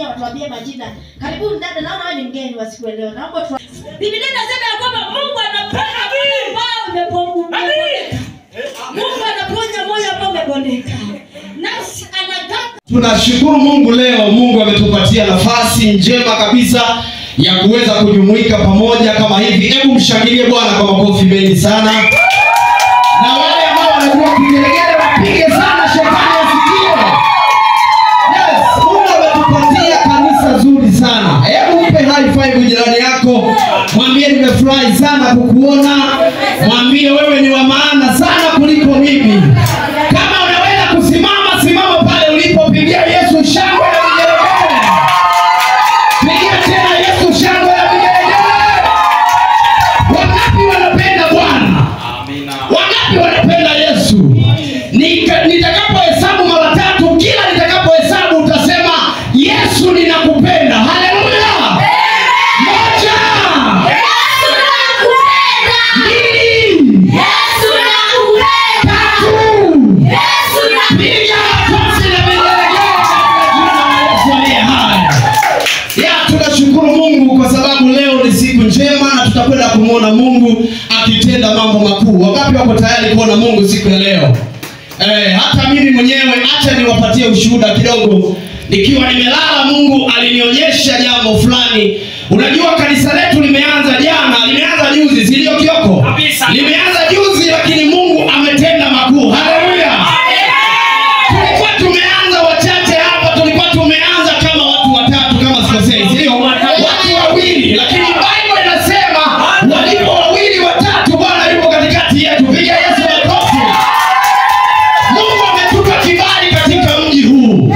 Watuambie majina. Karibuni dada, naona wewe ni mgeni wa siku leo. Naomba tu. Biblia inasema ya kwamba Mungu anapenda moyo ambao umebondeka. Mungu anaponya moyo ambao umebondeka. Nafsi anataka. Tunashukuru Mungu leo, Mungu ametupatia nafasi njema kabisa ya kuweza kujumuika pamoja kama hivi. Hebu mshangilie Bwana kwa makofi mengi sana. Na wale ambao wanajua kugelegele wapige sana, shetani asikie. Yes, Mungu ametupatia kanisa zuri sana. Hebu mpe high five jirani yako. Mwambie nimefurahi sana kukuona. Mwambie wewe ni wa maana sana kuliko mimi. Kama unaweza kusimama, simama pale ulipo, pigia Yesu shangwe na vigelegele. Pigia tena Yesu shangwe na vigelegele. Wangapi wanapenda Bwana? Amina. Wangapi wanapenda Yesu? Nitakapohesabu mara 3, kila nitakapohesabu utasema Yesu ninakupenda. Haleluya. Moja. Yesu nakupenda. 2. Yesu nakupenda. 3. Yesu Piga makofi na vigelegele katika jina la Yesu aliye hai. Tunashukuru Mungu kwa sababu leo ni siku njema na tutakwenda kumuona Mungu akitenda mambo makuu. Wangapi wako tayari kuona Mungu siku ya leo? Hata mimi mwenyewe acha niwapatie ushuhuda kidogo. Nikiwa nimelala, Mungu alinionyesha jambo fulani. Unajua kanisa letu limeanza jana, limeanza juzi, si ndio Kioko? Limeanza juzi lakini Mungu ametenda makuu. Haleluya. Tulikuwa tumeanza wachache hapa, tulikuwa tumeanza kama watu 3 kama sikosei, sio? Watu 2, lakini Bible inasema walipo 2 watatu Bwana yupo katikati yetu. Piga Yesu makofi. Mungu ametupa kibali katika mji huu.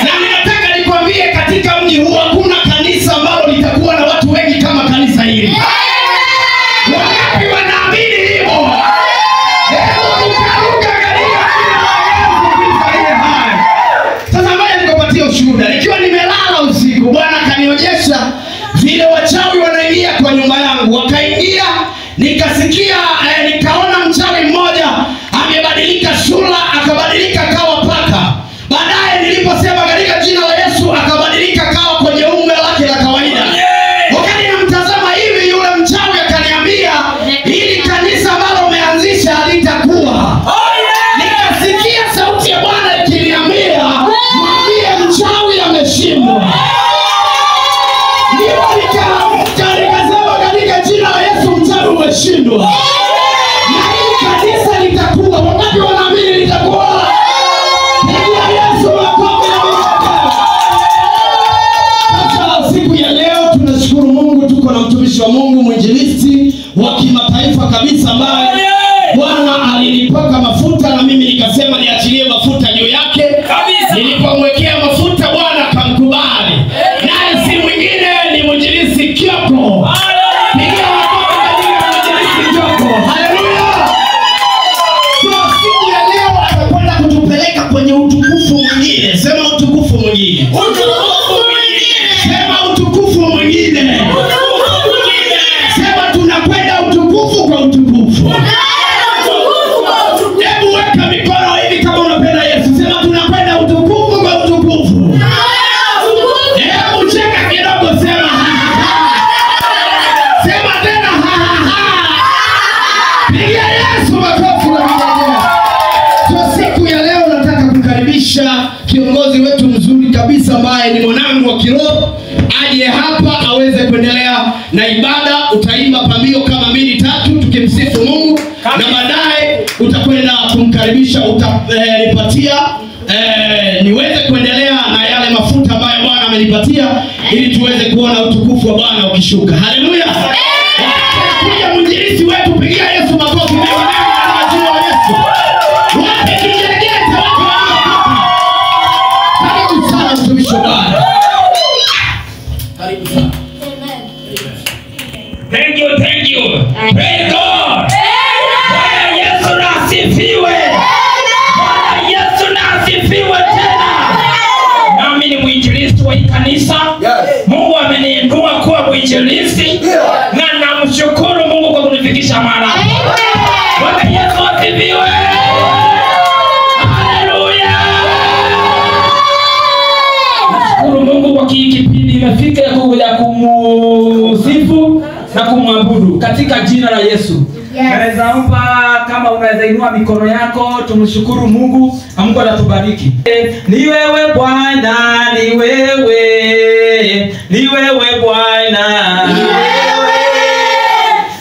Na ninataka nikwambie katika mji huu hakuna kanisa ambalo litakuwa na watu wengi kama kanisa hili. Wangapi wanaamini hivyo? Hebu ukaruka katika jina la Yesu Kristo aliye hai. Sasa ngoja nikupatie ushuhuda. Nikiwa nimelala usiku, Bwana akanionyesha vile wachawi wanaingia kwa nyumba yangu. Wakaingia, nikasikia nikaona mchawi mmoja amebadilika sura, akabadilika kawa paka. Baadaye niliposema katika jina la Yesu, akabadilika kawa kwenye umbe lake la kawaida. Wakati namtazama hivi, yule mchawi akaniambia hili kanisa ambalo umeanzisha halitakuwa. Nikasikia sauti ya Bwana ikiniambia mwambie mchawi ameshindwa. Ndipo nikasema katika jina la Yesu mchawi umeshindwa. Na hili kanisa litakuwa. Wakati wanaamini litakuwa. Pigia Yesu makofi na vigelegele. Sasa siku ya leo tunashukuru Mungu, tuko na mtumishi wa Mungu, mwinjilisti wa kimataifa kabisa ambaye Bwana alinipaka mafuta na mimi nikasema niachilie mafuta juu yake. Nilipomwekea mafuta Bwana akamkubali. Naye si mwingine ni mwinjilisti Kioko. Pigia makofi katika mwinjilisti Kioko. Haleluya. Kwa siku ya leo atakwenda kutupeleka kwenye utukufu mwingine. Sema utukufu mwingine. Utukufu mwingine. Sema utukufu mwingine. Utukufu mwingine. Sema tunakwenda utukufu kwa utukufu. Hebu weka mikono hivi kama unapenda Yesu. Sema tunakwenda utukufu kwa utukufu. Hebu cheka kidogo, sema ha ha ha. Sema tena ha ha ha. Pigia Yesu makofi na vigelegele. Kwa siku ya leo nataka kukaribisha kiongozi wetu mzuri kabisa ambaye ni mwanangu wa kiroho aje hapa aweze kuendelea na ibada. Utaimba pambio kama 2 3 tukimsifu Mungu na baadaye utakwenda kumkaribisha, utanipatia niweze kuendelea na yale mafuta ambayo Bwana amenipatia ili tuweze kuona utukufu wa Bwana ukishuka. Haleluya. Kuja mwinjilisti wetu, pigia Yesu makofi mengi katika jina la Yesu. Wapi kigelegele wako hapa? Karibu sana mtumishi wa Bwana. Karibu sana. Thank you, thank you. Praise God. Bwana Yesu na asifiwe. Bwana Yesu na asifiwe tena. Nami ni mwinjilisti wa kanisa. Mungu ameniinua kuwa mwinjilisti na namshukuru Mungu kwa kunifikisha mahali hapa. Bwana Yesu asifiwe. Haleluya. Nashukuru Mungu kwa kipindi imefika ya kumusifu na kumwabudu katika jina la Yesu. Naweza omba kama unaweza inua mikono yako tumshukuru Mungu na Mungu atatubariki. Ni wewe Bwana, ni wewe. Ni wewe Bwana. Ni wewe.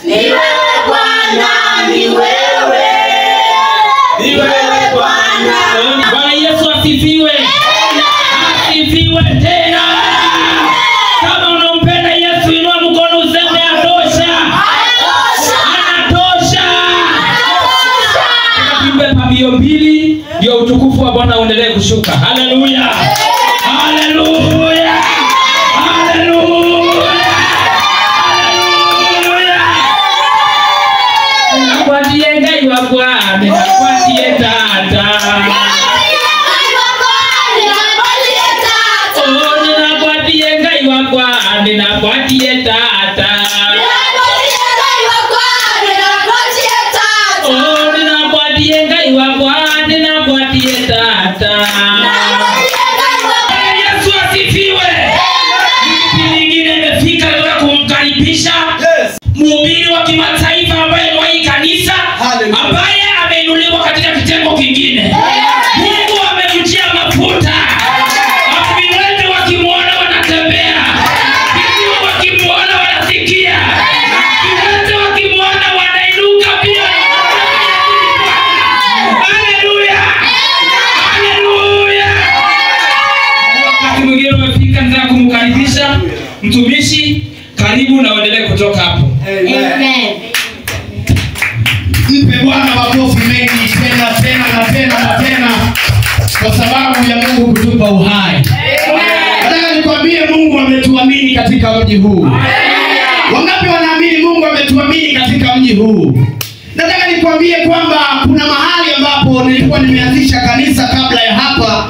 Ni wewe Bwana, ni wewe. Ni wewe Bwana. Bwana Yesu asifiwe. Asifiwe tena. Kama unampenda Yesu inua mkono useme atosha. Anatosha. Tuimbe pambio mbili ndio utukufu wa Bwana uendelee kushuka. Haleluya. Haleluya. Haleluya. Nakwatie ngai wa Bwana, nakwatie tata. Nakwatie ngai wa Bwana, nakwatie tata. Nakwatie ngai wa Bwana, nakwatie tata. Yesu asifiwe. Nyingine imefika leo kumkaribisha mhubiri wa kimataifa ambaye ni wa hii kanisa, ambaye ameinuliwa katika kitengo kingine. Mungu amemtia mafuta. Viwete wakimuona wanatembea, viziwi wakimuona wanasikia, viwete wakimuona wanainuka pia. Haleluya. Haleluya. Wakati mwingine umefika ndio kumkaribisha mtumishi. Karibu na uendelee kutoka hapo. Amen. Mpe Bwana makofi mengi tena kwa sababu ya Mungu kutupa uhai. Nataka nikwambie Mungu ametuamini katika mji huu. Wangapi wanaamini Mungu ametuamini katika mji huu? Nataka nikwambie kwamba kuna mahali ambapo nilikuwa nimeanzisha kanisa kabla ya hapa,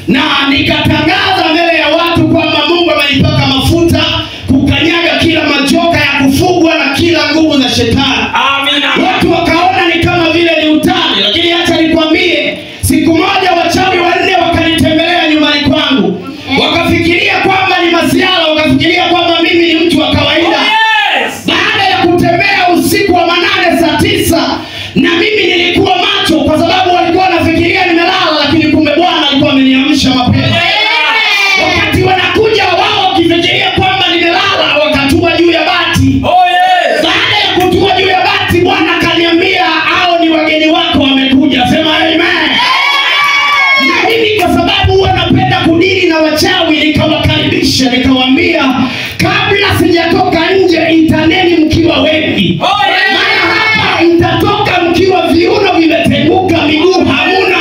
na nikatangaza mbele ya watu kwamba Mungu amenipaka mafuta kukanyaga kila majoka ya kufugwa na kila nguvu za shetani. Amina. Watu wakaona ni kama vile ni utani, lakini acha nikwambie, siku moja wachawi wanne wakanitembelea nyumbani kwangu. Wakafikiria kwamba ni masiala, wakafikiria kwamba mimi ni mtu wa kawaida. Baada ya kutembea usiku wa manane saa 9, na mimi nilikuwa macho kwa sababu walikuwa wanafikiria nimelala, lakini kumbe Bwana alikuwa ameniamsha mapema. Wakati wanakuja wao wakifikiria kwamba nimelala, wakatua juu ya bati. Baada ya kutua juu ya bati, Bwana akaniambia hao ni wageni wako wamekuja. Sema amen. Na mimi kwa sababu wanapenda kudili na wachawi, nikawakaribisha, nikawaambia kabla sijatoka nje itaneni mkiwa wengi. Maana hapa itatoka mkiwa viuno vimetenguka, miguu hamuna.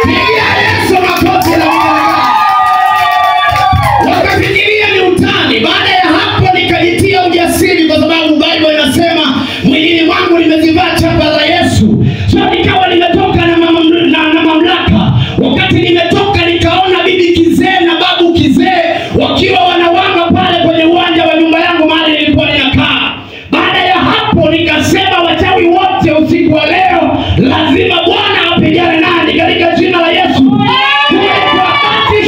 Pigia Yesu makofi na wakafikiria ni utani. Baada ya hapo nikajitia ujasiri, kwa sababu Biblia inasema mwilini mwangu nimezivaa chapa za Yesu. So nikawa nimetoka na mamlaka. Wakati nimetoka nikaona bibi kizee na babu kizee wakiwa wanawanga pale kwenye uwanja wa nyumba yangu mahali nilikuwa ninakaa. Baada ya hapo nikasema wachawi wote usiku wa leo lazima Bwana apigane nani katika jina la Yesu.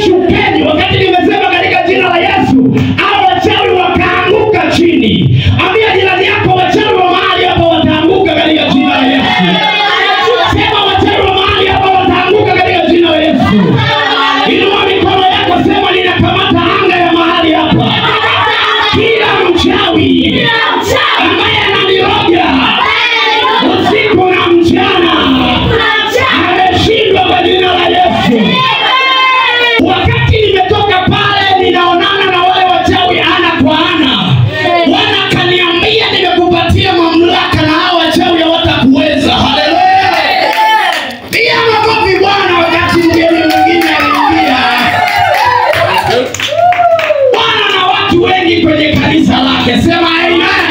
Shukeni. Wakati nimesema katika jina la Yesu, hao wachawi wakaanguka chini. Ambia jirani yako wachawi wa mahali hapa wataanguka katika jina la Yesu. Sema wachawi wa mahali hapa wataanguka katika jina la Yesu. Inua mikono yako, sema ninakamata anga ya mahali hapa. Kila mchawi ambaye ananiroga usiku na mchana ameshindwa kwa jina la Yesu. Wakati nimetoka pale ninaonana na wale wachawi ana kwa ana. Bwana kaniambia nimekupatia mamlaka na hao wachawi hawatakuweza. Haleluya. Pia makofi Bwana wakati mgeni mwingine aliingia. Bwana na watu wengi kwenye kanisa lake. Sema amen.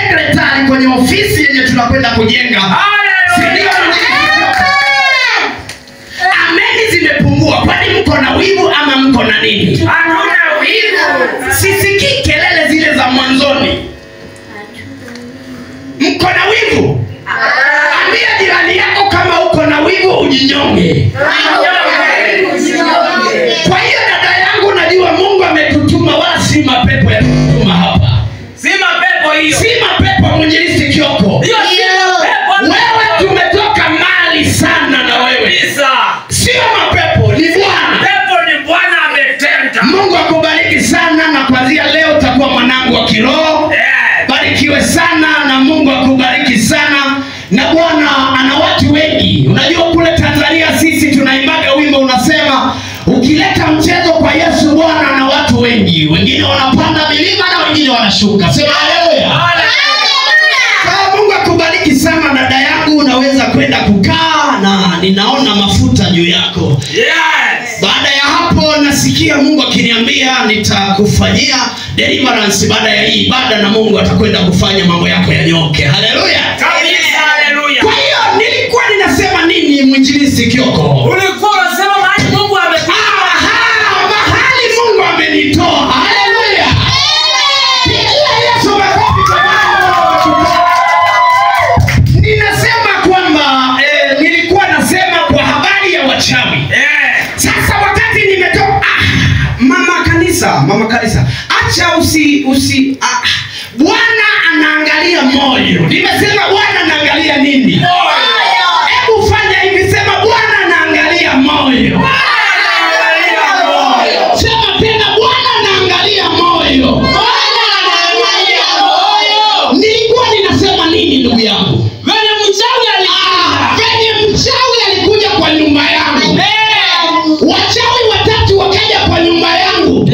secretary kwenye ofisi yenye tunakwenda kujenga. Ndio ameni zimepungua. Kwani mko na wivu ama mko na nini? Hatuna wivu. Sisikii kelele zile za mwanzoni. Mko na wivu? Ambia jirani yako kama uko na wivu ujinyonge. Kwa hiyo dada yangu, najua Mungu ametutuma, wala si mapepo yametutuma hapa. Si mapepo hiyo. Si mapepo mwinjilisti Kioko. Hiyo si mapepo. Wewe tumetoka mali sana na wewe. Sio mapepo, ni Bwana. Pepo ni Bwana ametenda. Mungu akubariki sana, na kuanzia leo utakuwa mwanangu wa kiroho. Barikiwe sana na Mungu akubariki sana. Na Bwana ana watu wengi. Unajua kule Tanzania sisi tunaimbaga wimbo unasema, ukileta mchezo kwa Yesu Bwana na watu wengi. Wengine wanapanda milima na wengine wanashuka. Sema haleluya. Mungu akubariki sana dada yangu, unaweza kwenda kukaa na ninaona mafuta juu yako. Baada ya hapo nasikia Mungu akiniambia nitakufanyia deliverance baada ya hii ibada, na Mungu atakwenda kufanya mambo yako yanyoke. Haleluya. Haleluya. Kwa hiyo nilikuwa ninasema nini mwinjilisti Kioko? Ulikuwa unasema mahali Mungu amekutoa. Mahali Mungu amenitoa. Haleluya. Yesu makofi kwa Bwana. Ninasema kwamba nilikuwa nasema kwa habari ya wachawi. Sasa wakati nimetoka mama kanisa, acha Bwana anaangalia moyo. Nimesema Bwana anaangalia nini? Hebu fanya hivi, sema Bwana anaangalia moyo. Sema tena, Bwana anaangalia moyo. Nilikuwa ninasema nini ndugu yangu? Venye mchawi alikuja kwa nyumba yangu. Wachawi watatu wakaja kwa nyumba yangu.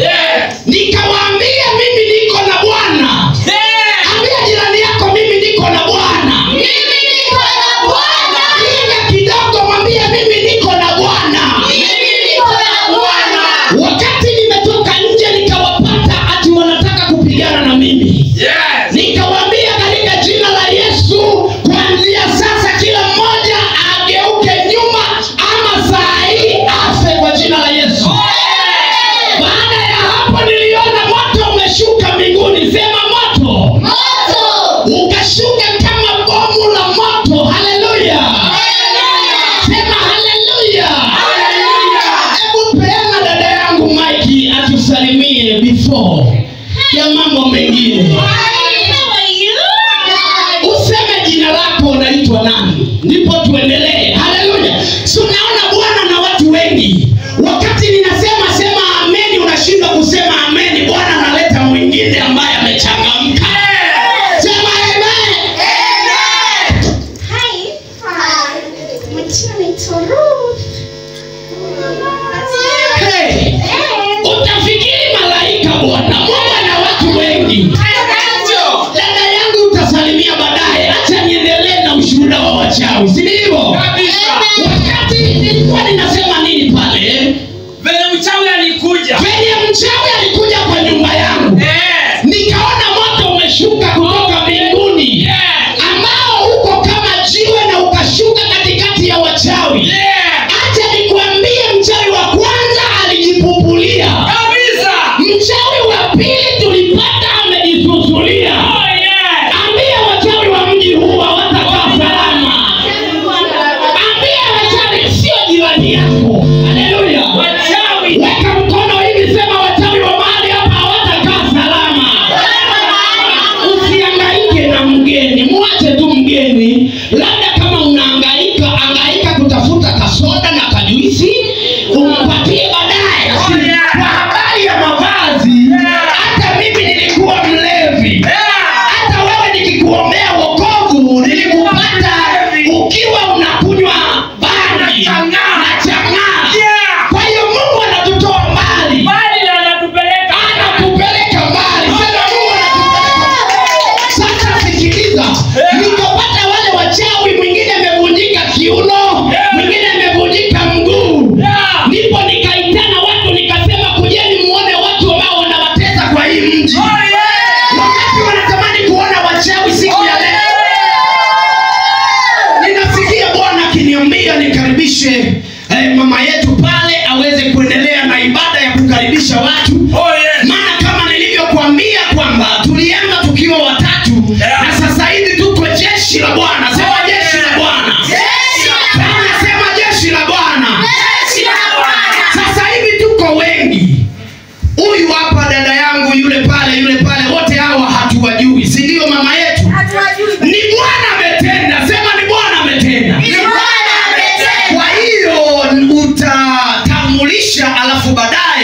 Nikawaambia mimi niko na Bwana. Ambia jirani yako mimi niko na Bwana. Mimi niko na Bwana. Kinga kidogo mwambie mimi niko na Bwana. Mimi niko na Bwana. Wakati nimetoka nje nikawapata ati wanataka kupigana na mimi. Nikawaambia katika jina la Yesu, kuanzia sasa kila mmoja ageuke nyuma ama saa hii afe kwa jina la Yesu. Baada ya hapo niliona moto umeshuka mbinguni. Sema moto. Ukashuka kama bomu la moto. Haleluya. Sema haleluya. Hebu peana dada yangu Mike atusalimie before ya mambo mengine. Useme jina lako unaitwa nani, ndipo tuendelee. Haleluya. So naona Bwana na watu wengi. Wakati ninasema sema ameni, unashindwa kusema ameni. Bwana analeta mwingine ambaye amechangamka. Sema amen. Hi. Mchana Ruth. Hey. Utafikiri malaika Bwana. Mungu ana watu wengi. Dada yangu utasalimia baadaye. Acha niendelee na ushuhuda wa wachawi. Si ndivyo? Wakati nilikuwa ninasema nini pale? Venye mchawi alikuja kwa nyumba yangu. Nikaona moto umeshuka kutoka mbinguni. Ambao uko kama jiwe na ukashuka katikati ya wachawi. Acha nikwambie, mchawi wa kwanza alijipupulia. Mchawi wa pili tulipata amejisusulia. Ambia wachawi wa mji huu hawatakaa salama. Ambia wachawi sio jirani yako.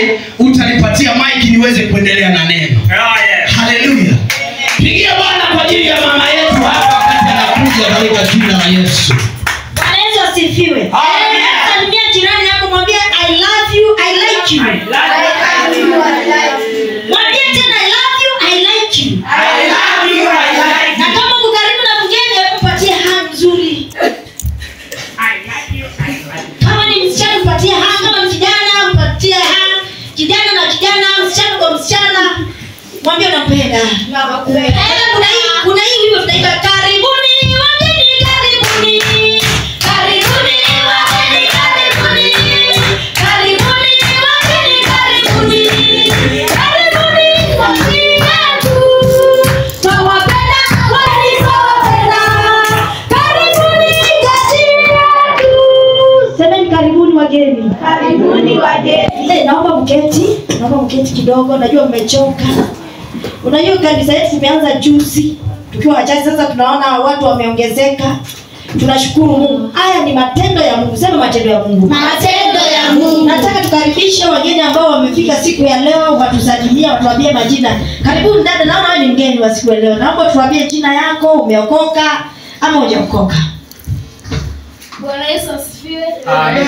baadaye utanipatia mic niweze kuendelea na neno. Haleluya. Pigia Bwana kwa ajili ya mama yetu hapa wakati anakuja katika jina la Yesu. Bwana Yesu asifiwe. Amen. Salimia jirani yako, mwambie I love you, I like you. Mwambie tena I love you, I like you. Na kama uko karibu na mgeni, mpatie hug nzuri. Kama ni msichana mpatie hug, kama ni kijana mpatie hug. Kijana na kijana, msichana kwa msichana. Mwambie unampenda. Kuna hii wimbo tunaimba karibuni wageni karibuni. Karibuni wageni karibuni. Karibuni wageni karibuni. Karibuni wageni wetu. Twawapenda walizowapenda. Karibuni kati yetu. Semeni karibuni wageni. Karibuni wageni. Naomba mketi. Naomba mketi kidogo. Najua mmechoka. Unajua kanisa yetu tumeanza juzi tukiwa wachache, sasa tunaona watu wameongezeka. Tunashukuru Mungu. Haya ni matendo ya Mungu. Sema matendo ya Mungu. Matendo ya Mungu. Nataka tukaribishe wageni ambao wamefika siku ya leo, watusalimia, watuambie majina. Karibuni dada, naona wewe ni mgeni wa siku ya leo. Naomba tuambie jina yako, umeokoka ama hujaokoka. Bwana Yesu asifiwe. Amen.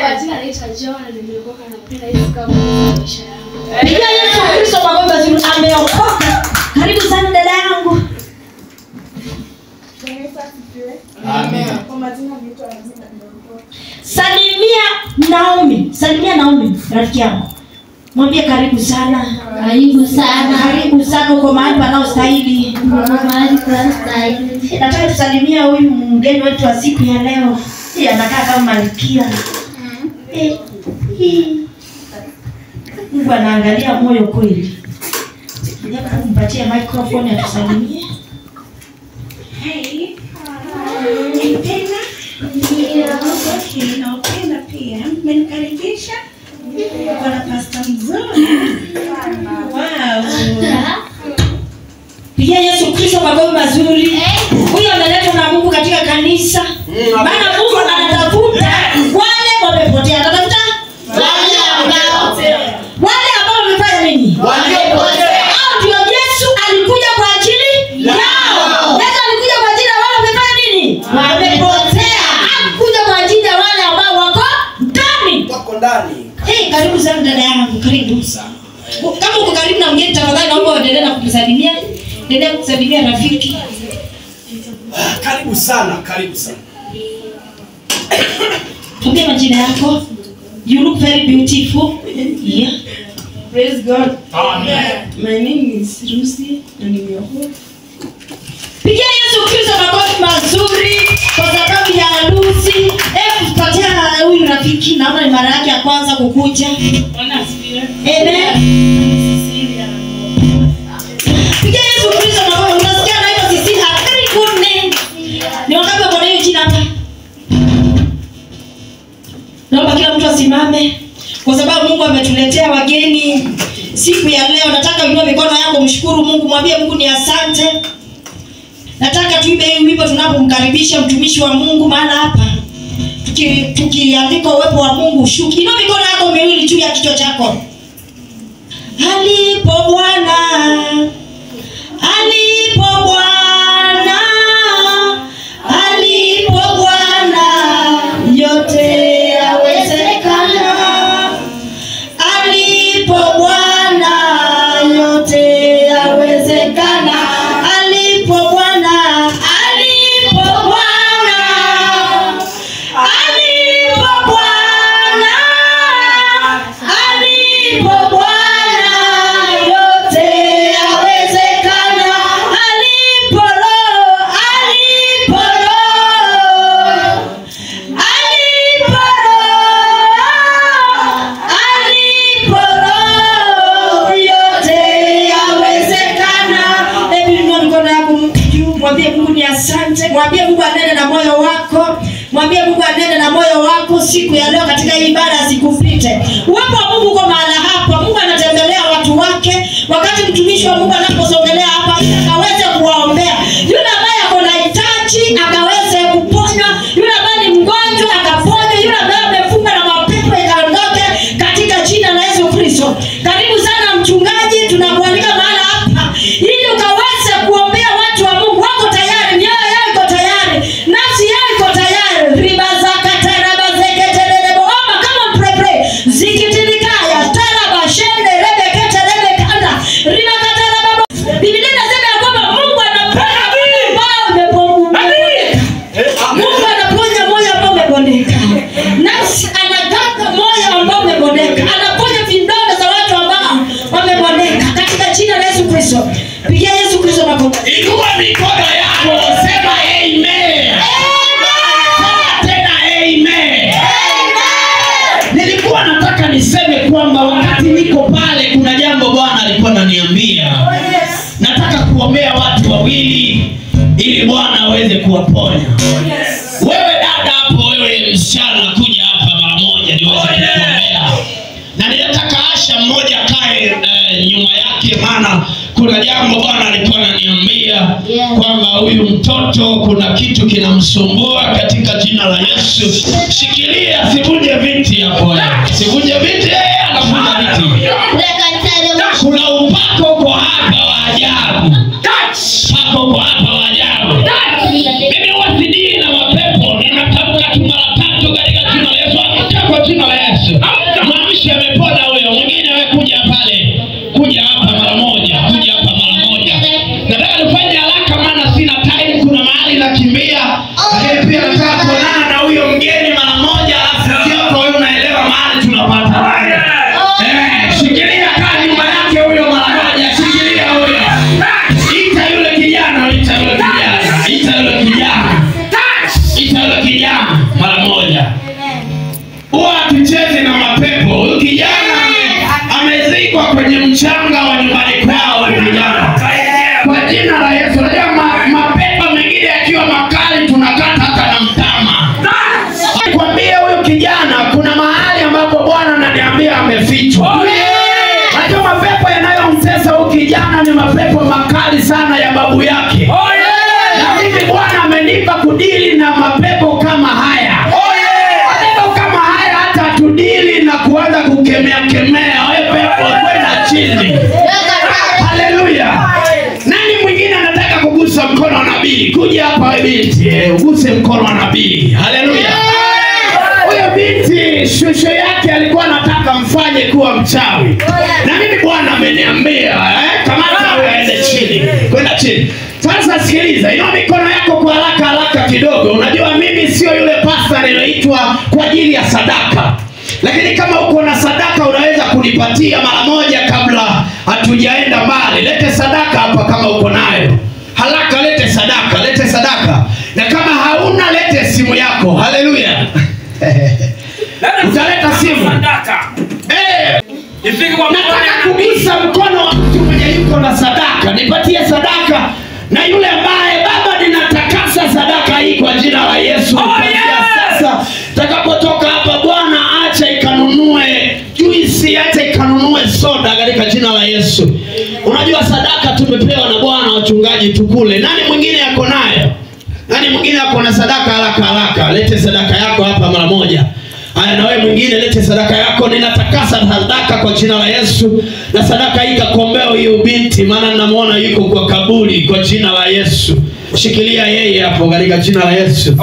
Kwa jina naitwa John na nimeokoka na kupenda Yesu kama maisha yangu. Pigia Yesu Kristo makofi mazuri, ameokoka. Karibu sana dada yangu. Bwana Yesu asifiwe. Amen. Kwa majina naitwa Nazina nimeokoka. Salimia Naomi. Salimia Naomi, rafiki yangu. Mwambie karibu sana. Karibu sana. Karibu sana, uko mahali panaostahili. Mahali panastahili. Nataka tusalimia huyu mgeni wetu wa siku ya leo. Yeye anakaa kama malkia. Mungu anaangalia moyo kweli. Nataka kumpatia microphone atusalimie. Hey. Nipenda? Ndio. Okay, naupenda pia. Mmenikaribisha? Bwana Pastor mzuri. Wow. Pigia Yesu Kristo makofi mazuri. Huyu ameletwa na Mungu katika kanisa. Maana Mungu anatafuta wale wamepotea. Anatafuta wale ambao wamefanya nini? Waliopotea. Hao ndio Yesu alikuja kwa ajili yao. Yesu alikuja kwa ajili ya wale wamefanya nini? Wamepotea. Hakuja kwa ajili ya wale ambao wako ndani. Karibu sana dada yangu, karibu sana. Kama uko karibu na mgeni, tafadhali naomba uendelee na kumsalimia. Endelea kusalimia rafiki. Karibu sana, karibu sana. Tuambie majina yako. You look very beautiful. Yeah. Praise God. Amen. My name is Lucy na nimeokoka. Pigia Yesu Kristo makofi mazuri kwa sababu ya harusi. Hebu tupatia huyu rafiki, naona ni mara yake ya kwanza kukuja. Bwana asifiwe. Amen. Cecilia. Pigia Yesu Kristo makofi. Unasikia anaitwa Cecilia. Very good name. Ni wangapi wako na hiyo jina hapa? Naomba kila mtu asimame kwa sababu Mungu ametuletea wageni siku ya leo. Nataka uinue mikono yako, mshukuru Mungu, mwambie Mungu ni asante. Nataka tuimbe hii wimbo tunapomkaribisha mtumishi wa Mungu maana hapa. Tukiandika uwepo wa Mungu shuki. Inua mikono yako miwili juu ya kichwa chako. Alipo Bwana. Alipo Bwana. Alipo Bwana. Yote yawezekana. Alipo Bwana. Yote yawezekana. Alipo Bwana. Alipo Bwana. Alipo Bwana. Alipo Bwana. Yote yawezekana. Alipo Roho. Alipo Roho. Alipo Roho. Yote yawezekana. Hebu inua mikono yako juu, mwambie Mungu ni asante. Mwambie Mungu anene na moyo wako. Mwambie Mungu anene na moyo wako siku ya leo katika hii ibada asikupite. Uwepo wa Mungu uko mahali hapa. Mungu anatembelea watu wake. Wakati mtumishi wa Mungu anaposogelea hapa ili akaweze kuwaombea. Yule ambaye ako na hitaji akaweze kuponywa. Yule ambaye ni mgonjwa akaponywa. Yule ambaye amefunga na mapepo ikaondoke katika jina la Yesu Kristo. niseme kwamba wakati niko pale kuna jambo Bwana alikuwa ananiambia. Nataka kuombea watu wawili ili Bwana aweze kuwaponya. Wewe dada hapo, wewe msichana, kuja hapa mara moja niweze kukuombea. Na ninataka Asha mmoja kae nyuma yake, maana kuna jambo Bwana alikuwa ananiambia kwamba huyu mtoto kuna kitu kinamsumbua katika jina la Yesu. Shikilia, sivunje viti hapo. Sivunje viti, anavunja viti. Kuna upako kwa hapa wa ajabu. Pako kwa hapa wa ajabu. Mimi wasidii na mapepo, ninatamka tu mara 3 katika jina la Yesu. Amka kwa jina la Yesu. Maisha yamepona huyo. Mwingine wewe kuja pale. Kuja hapa mara moja. Kuja hapa mara moja. Nataka nifanye haraka maana sina time, kuna mahali nakimbia. Lakini pia nataka kuonana na huyo mgeni mara moja, alafu sio wewe unaelewa mahali tunapata haya. Shikilia kaa nyuma yake huyo mara moja. Shikilia huyo. Ita yule kijana, ita yule kijana. Ita yule kijana. Ita yule kijana mara moja. Huwa tucheze na mapepo. Huyu kijana amezikwa kwenye mchanga wa nyumbani kwao kijana. Kwa jina la Yesu. Unajua mapepo mengine yakiwa makali tunakata hata na mtama. Nikwambie huyu kijana kuna mahali ambapo Bwana ananiambia amefichwa. Unajua mapepo yanayomtesa huyu kijana ni mapepo makali sana ya babu yake. Na mimi Bwana amenipa kudili na mapepo kama haya. Mapepo kama haya hata tudili na kuanza kukemea wewe pepo kwenda chini. Haleluya. Nani mwingine anataka kugusa mkono wa nabii? Kuja hapa wewe binti, uguse mkono wa nabii. Haleluya. Huyo binti shosho yake alikuwa anataka mfanye kuwa mchawi. Na mimi Bwana ameniambia kamata wewe aende chini. Kwenda chini. Sasa sikiliza, inua mikono yako kwa haraka kidogo. Unajua mimi sio yule pastor niliyoitwa kwa ajili ya sadaka. Lakini kama uko na sadaka unaweza kunipatia mara moja kabla hatujaenda mbali. Lete sadaka hapa kama uko nayo. Haraka lete sadaka, lete sadaka. Na kama hauna lete simu yako. Haleluya. Utaleta simu. Nataka kugusa mkono wa mtu mwenye yuko na sadaka. Nipatie sadaka. Na yule ambaye baba ninatakasa sadaka hii kwa jina la Yesu. Sasa takapotoka hapa Bwana acha ikanunue juisi, acha ikanunue soda katika jina la Yesu. Unajua sadaka tumepewa na Bwana wachungaji tukule. Nani mwingine yako nayo? Nani mwingine yako na sadaka? Haraka. Lete sadaka yako hapa mara moja. Haya, na wewe mwingine lete sadaka yako. Ninatakasa sadaka kwa jina la Yesu. Na sadaka hii ikakuombea huyu binti, maana ninamuona yuko kwa kaburi kwa jina la Yesu. Shikilia yeye hapo katika jina la Yesu.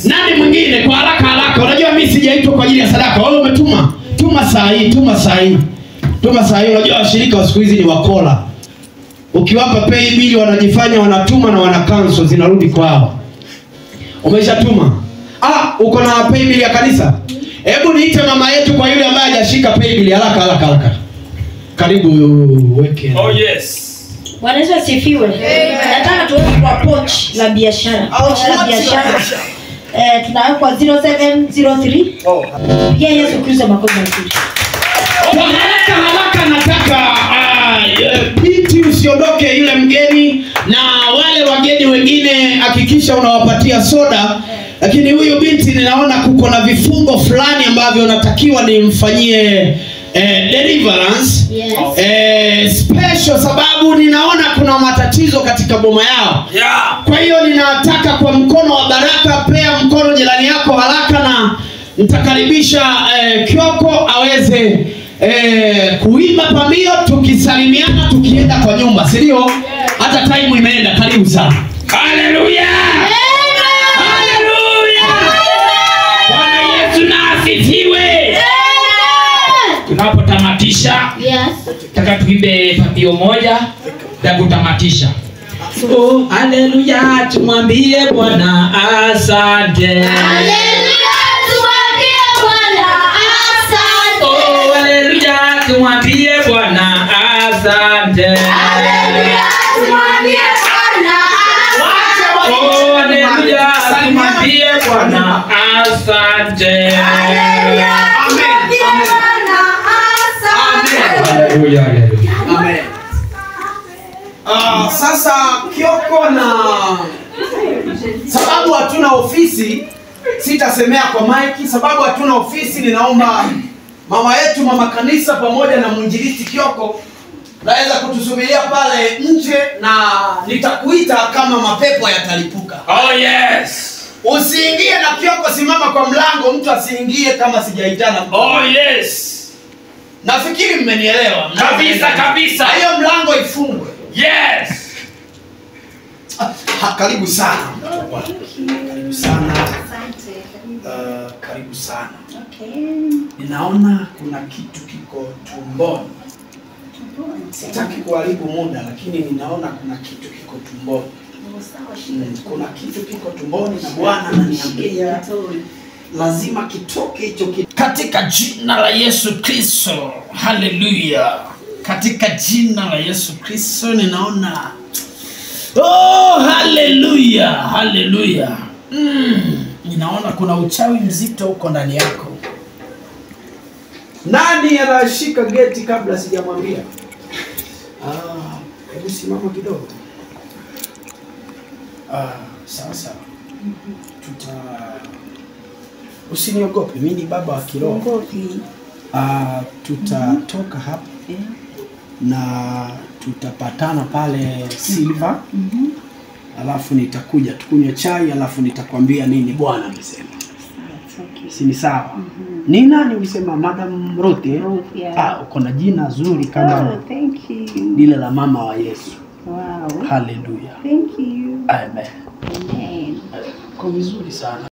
Nani mwingine kwa haraka? Unajua mimi sijaitwa kwa ajili ya sadaka. Wewe umetuma. Tuma saa hii. Unajua washirika wa siku hizi ni wakola. Ukiwapa pay bill wanajifanya wanatuma na wana cancel, zinarudi kwao. Umeshatuma? Uko na pay bill ya kanisa? Hebu niite mama yetu kwa yule ambaye hajashika pay bill haraka. Karibu weke. Bwana Yesu asifiwe. Nataka tuweke kwa pochi la biashara. Pochi la biashara. Tunaweka 0703. Pigia Yesu Kristo makofi mazuri. Kwa haraka nataka binti usiondoke yule mgeni, na wale wageni wengine hakikisha unawapatia soda. Lakini huyu binti ninaona kuko na vifungo fulani ambavyo natakiwa nimfanyie deliverance. Special sababu ninaona kuna matatizo katika boma yao. Kwa hiyo ninataka kwa mkono wa baraka, pea mkono jirani yako haraka, na nitakaribisha Kyoko aweze kuimba pambio, tukisalimiana tukienda kwa nyumba, si ndio? Hata time imeenda. Karibu sana. Haleluya. Bwana Yesu na asifiwe. Tunapotamatisha, nataka tuimbe pambio moja la kutamatisha. Haleluya, tumwambie Bwana asante. Haleluya, tumwambie Bwana asante. Haleluya, tumwambie Bwana asante. Haleluya, tumwambie Bwana asante. Haleluya, tumwambie Bwana asante. Haleluya, tumwambie Bwana Haleluya, haleluya. Amen. Sasa Kioko, na sababu hatuna ofisi, sitasemea kwa maiki. Sababu hatuna ofisi, ninaomba mama yetu, mama kanisa, pamoja na mwinjilisti Kioko naweza kutusubiria pale nje, na nitakuita kama mapepo yatalipuka. Oh yes. Usiingie na Kioko, simama kwa mlango, mtu asiingie kama sijaitana. Oh yes. Nafikiri mmenielewa. Kabisa kabisa. Hiyo mlango ifungwe. Yes. Karibu sana. Karibu sana. Asante. Karibu sana. Okay. Ninaona kuna kitu kiko tumboni. Sitaki kuharibu muda, lakini ninaona kuna kitu kiko tumboni. Kuna kitu kiko tumboni na Bwana ananiambia lazima kitoke hicho kitu. Katika jina la Yesu Kristo. Haleluya. Katika jina la Yesu Kristo ninaona. Oh, haleluya. Haleluya. Ninaona kuna uchawi mzito huko ndani yako. Nani anashika geti kabla sijamwambia? Hebu simama kidogo. Sasa usiniogope, mimi ni baba wa kiroho. Tutatoka hapa na tutapatana pale Silva. Alafu nitakuja tukunywe chai, alafu nitakwambia nini Bwana amesema. Si ni sawa? Ni nani ulisema? Madam Ruth? Yeah. Uko na jina zuri kama Thank you. lile la mama wa Yesu. Wow. Hallelujah. Thank you. Amen. Amen. Kwa vizuri sana.